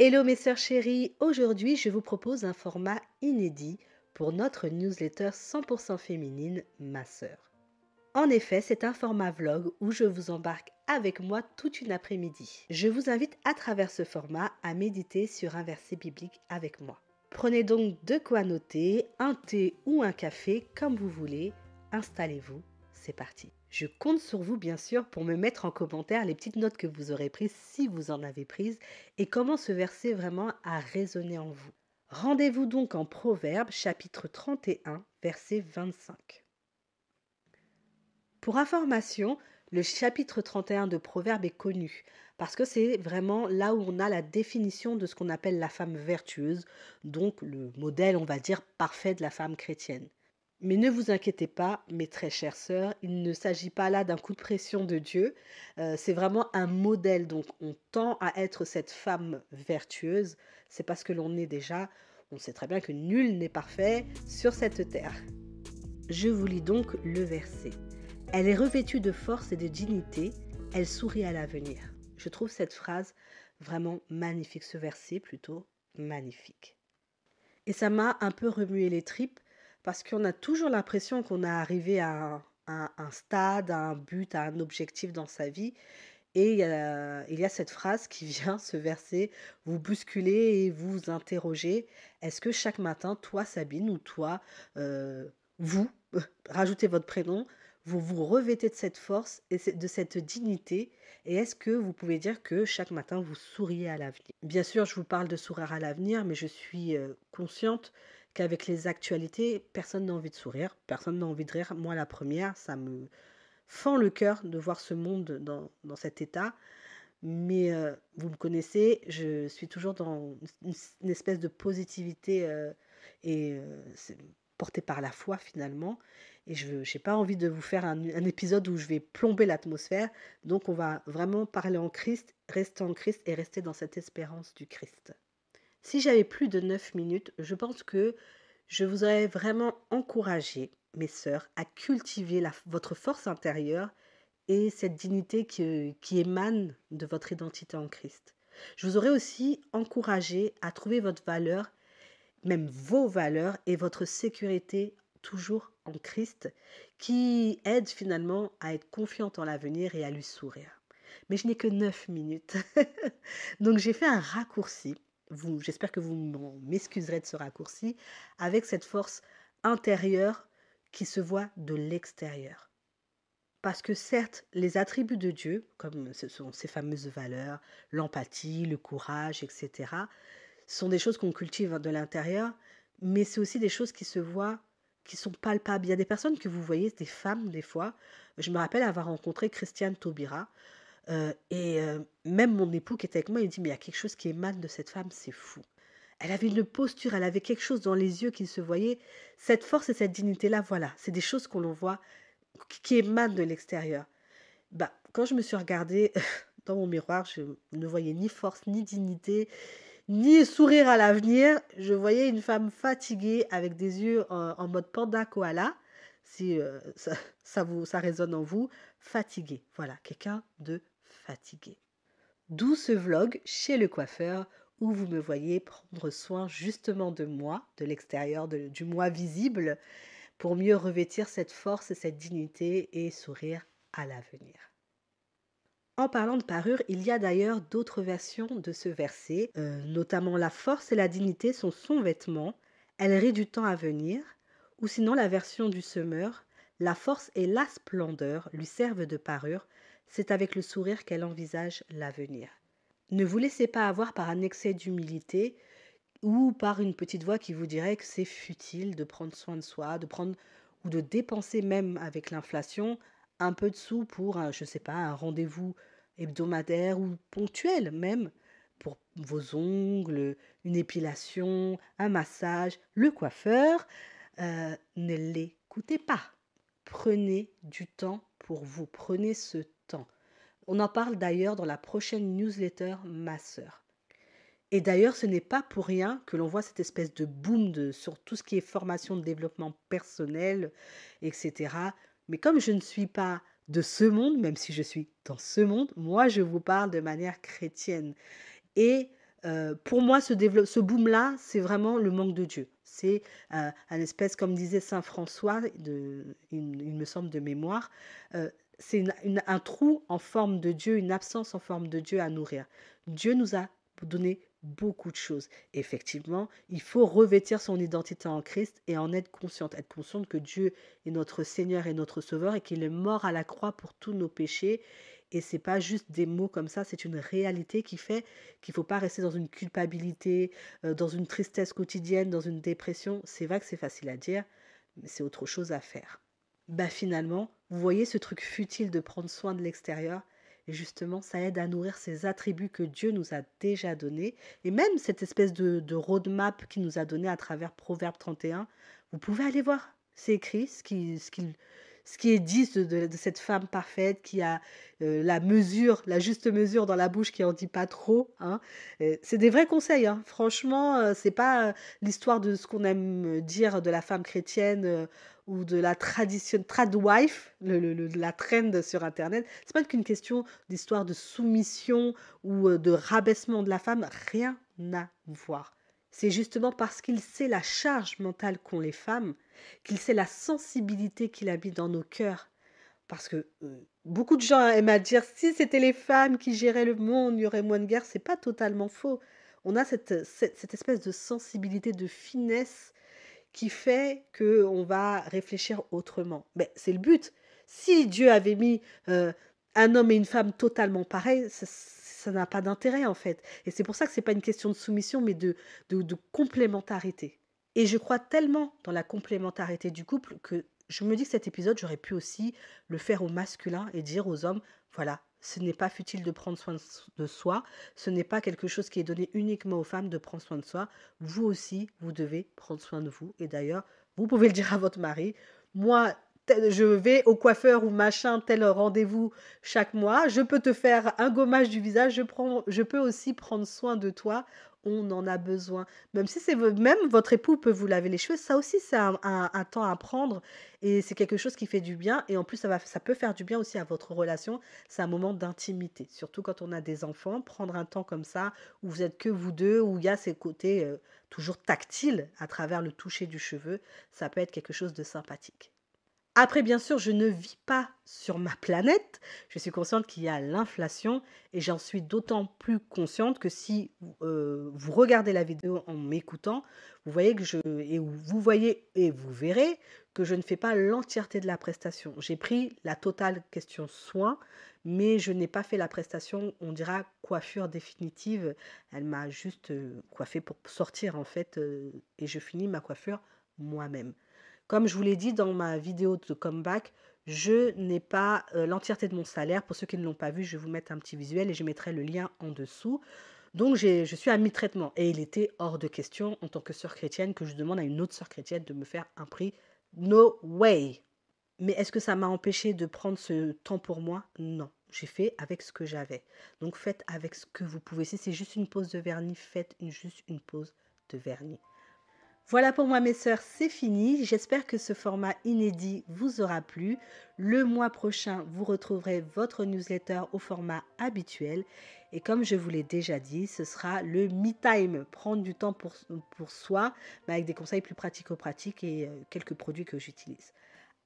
Hello mes sœurs chéries, aujourd'hui je vous propose un format inédit pour notre newsletter 100% féminine, ma sœur. En effet, c'est un format vlog où je vous embarque avec moi toute une après-midi. Je vous invite à travers ce format à méditer sur un verset biblique avec moi. Prenez donc de quoi noter, un thé ou un café comme vous voulez, installez-vous, c'est parti. Je compte sur vous bien sûr pour me mettre en commentaire les petites notes que vous aurez prises si vous en avez prises et comment ce verset vraiment a résonné en vous. Rendez-vous donc en Proverbes chapitre 31 verset 25. Pour information, le chapitre 31 de Proverbes est connu parce que c'est vraiment là où on a la définition de ce qu'on appelle la femme vertueuse, donc le modèle, on va dire, parfait de la femme chrétienne. Mais ne vous inquiétez pas, mes très chères sœurs, il ne s'agit pas là d'un coup de pression de Dieu, c'est vraiment un modèle, donc on tend à être cette femme vertueuse, c'est parce que l'on est déjà, on sait très bien que nul n'est parfait sur cette terre. Je vous lis donc le verset. Elle est revêtue de force et de dignité, elle sourit à l'avenir. Je trouve cette phrase vraiment magnifique, ce verset plutôt magnifique. Et ça m'a un peu remué les tripes parce qu'on a toujours l'impression qu'on est arrivé à un stade, à un but, à un objectif dans sa vie. Et il y a cette phrase qui vient, ce verset, vous bousculer et vous interroger. Est-ce que chaque matin, toi Sabine ou toi, vous, rajoutez votre prénom, vous vous revêtez de cette force et de cette dignité et est-ce que vous pouvez dire que chaque matin, vous souriez à l'avenir? Bien sûr, je vous parle de sourire à l'avenir, mais je suis consciente qu'avec les actualités, personne n'a envie de sourire, personne n'a envie de rire. Moi, la première, ça me fend le cœur de voir ce monde dans cet état. Mais vous me connaissez, je suis toujours dans une espèce de positivité et c'est portée par la foi finalement. Et je n'ai pas envie de vous faire un épisode où je vais plomber l'atmosphère. Donc on va vraiment parler en Christ, rester en Christ et rester dans cette espérance du Christ. Si j'avais plus de 9 minutes, je pense que je vous aurais vraiment encouragé, mes sœurs, à cultiver votre force intérieure et cette dignité qui émane de votre identité en Christ. Je vous aurais aussi encouragé à trouver votre valeur, même vos valeurs et votre sécurité toujours en Christ, qui aide finalement à être confiante en l'avenir et à lui sourire. Mais je n'ai que 9 minutes. Donc j'ai fait un raccourci. J'espère que vous m'excuserez de ce raccourci, avec cette force intérieure qui se voit de l'extérieur. Parce que certes, les attributs de Dieu, comme ce sont ces fameuses valeurs, l'empathie, le courage, etc., sont des choses qu'on cultive de l'intérieur, mais c'est aussi des choses qui se voient, qui sont palpables. Il y a des personnes que vous voyez, des femmes des fois. Je me rappelle avoir rencontré Christiane Taubira, même mon époux qui était avec moi, il dit, mais il y a quelque chose qui émane de cette femme, c'est fou. Elle avait une posture, elle avait quelque chose dans les yeux qui se voyait. Cette force et cette dignité-là, voilà, c'est des choses qu'on voit qui émanent de l'extérieur. Bah, quand je me suis regardée dans mon miroir, je ne voyais ni force, ni dignité, ni sourire à l'avenir. Je voyais une femme fatiguée avec des yeux en mode panda koala. Si ça résonne en vous, fatiguée. Voilà, quelqu'un de fatigué. D'où ce vlog chez le coiffeur où vous me voyez prendre soin justement de moi, de l'extérieur, du moi visible, pour mieux revêtir cette force et cette dignité et sourire à l'avenir. En parlant de parure, il y a d'ailleurs d'autres versions de ce verset, notamment la force et la dignité sont son vêtement, elle rit du temps à venir, ou sinon la version du semeur, la force et la splendeur lui servent de parure, c'est avec le sourire qu'elle envisage l'avenir. Ne vous laissez pas avoir par un excès d'humilité ou par une petite voix qui vous dirait que c'est futile de prendre soin de soi, de prendre ou de dépenser même avec l'inflation un peu de sous pour, je ne sais pas, un rendez-vous hebdomadaire ou ponctuel même, pour vos ongles, une épilation, un massage, le coiffeur. Ne l'écoutez pas. Prenez du temps pour vous, prenez ce temps. On en parle d'ailleurs dans la prochaine newsletter Ma Sœur. Et d'ailleurs, ce n'est pas pour rien que l'on voit cette espèce de boom sur tout ce qui est formation de développement personnel, etc. Mais comme je ne suis pas de ce monde, même si je suis dans ce monde, moi, je vous parle de manière chrétienne. Et Pour moi, ce boom-là, c'est vraiment le manque de Dieu. C'est un espèce, comme disait saint François, il me semble de mémoire, c'est un trou en forme de Dieu, une absence en forme de Dieu à nourrir. Dieu nous a donné beaucoup de choses. Effectivement, il faut revêtir son identité en Christ et en être consciente que Dieu est notre Seigneur et notre Sauveur et qu'il est mort à la croix pour tous nos péchés. Et c'est pas juste des mots comme ça, c'est une réalité qui fait qu'il ne faut pas rester dans une culpabilité, dans une tristesse quotidienne, dans une dépression. C'est vrai que c'est facile à dire, mais c'est autre chose à faire. Bah finalement, vous voyez ce truc futile de prendre soin de l'extérieur, et justement, ça aide à nourrir ces attributs que Dieu nous a déjà donnés, et même cette espèce de roadmap qu'il nous a donné à travers Proverbe 31. Vous pouvez aller voir, c'est écrit ce qui est dit de cette femme parfaite qui a la mesure, la juste mesure dans la bouche qui en dit pas trop. Hein. C'est des vrais conseils. Hein. Franchement, c'est pas l'histoire de ce qu'on aime dire de la femme chrétienne ou de la tradition, tradwife, la trend sur Internet. C'est pas qu'une question d'histoire de soumission ou de rabaissement de la femme. Rien à voir. C'est justement parce qu'il sait la charge mentale qu'ont les femmes, qu'il sait la sensibilité qu'il habite dans nos cœurs. Parce que beaucoup de gens aiment à dire si c'était les femmes qui géraient le monde, il y aurait moins de guerre. C'est pas totalement faux. On a cette espèce de sensibilité, de finesse qui fait qu'on va réfléchir autrement. Mais c'est le but. Si Dieu avait mis un homme et une femme totalement pareils, ça n'a pas d'intérêt en fait. Et c'est pour ça que c'est pas une question de soumission, mais de complémentarité. Et je crois tellement dans la complémentarité du couple que je me dis que cet épisode, j'aurais pu aussi le faire au masculin et dire aux hommes, voilà, ce n'est pas futile de prendre soin de soi, ce n'est pas quelque chose qui est donné uniquement aux femmes de prendre soin de soi. Vous aussi, vous devez prendre soin de vous. Et d'ailleurs, vous pouvez le dire à votre mari. Moi, je vais au coiffeur ou machin, tel rendez-vous chaque mois. Je peux te faire un gommage du visage. Je peux aussi prendre soin de toi. On en a besoin. Même si c'est même votre époux peut vous laver les cheveux, ça aussi c'est un temps à prendre et c'est quelque chose qui fait du bien et en plus ça peut faire du bien aussi à votre relation. C'est un moment d'intimité, surtout quand on a des enfants. Prendre un temps comme ça où vous êtes que vous deux, où il y a ces côtés toujours tactiles à travers le toucher du cheveu, ça peut être quelque chose de sympathique. Après, bien sûr, je ne vis pas sur ma planète. Je suis consciente qu'il y a l'inflation et j'en suis d'autant plus consciente que si vous regardez la vidéo en m'écoutant, vous voyez que vous voyez et vous verrez que je ne fais pas l'entièreté de la prestation. J'ai pris la totale question soin, mais je n'ai pas fait la prestation, on dira coiffure définitive. Elle m'a juste coiffée pour sortir en fait et je finis ma coiffure moi-même. Comme je vous l'ai dit dans ma vidéo de comeback, je n'ai pas l'entièreté de mon salaire. Pour ceux qui ne l'ont pas vu, je vais vous mettre un petit visuel et je mettrai le lien en dessous. Donc, je suis à mi-traitement. Et il était hors de question, en tant que sœur chrétienne, que je demande à une autre sœur chrétienne de me faire un prix. No way! Mais est-ce que ça m'a empêché de prendre ce temps pour moi? Non. J'ai fait avec ce que j'avais. Donc, faites avec ce que vous pouvez. Si c'est juste une pause de vernis, faites juste une pause de vernis. Voilà pour moi mes sœurs, c'est fini. J'espère que ce format inédit vous aura plu. Le mois prochain, vous retrouverez votre newsletter au format habituel. Et comme je vous l'ai déjà dit, ce sera le me time, prendre du temps pour soi, mais avec des conseils plus pratico-pratiques et quelques produits que j'utilise.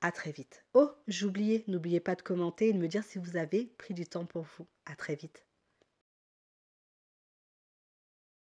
À très vite. Oh, j'oubliais, n'oubliez pas de commenter et de me dire si vous avez pris du temps pour vous. À très vite.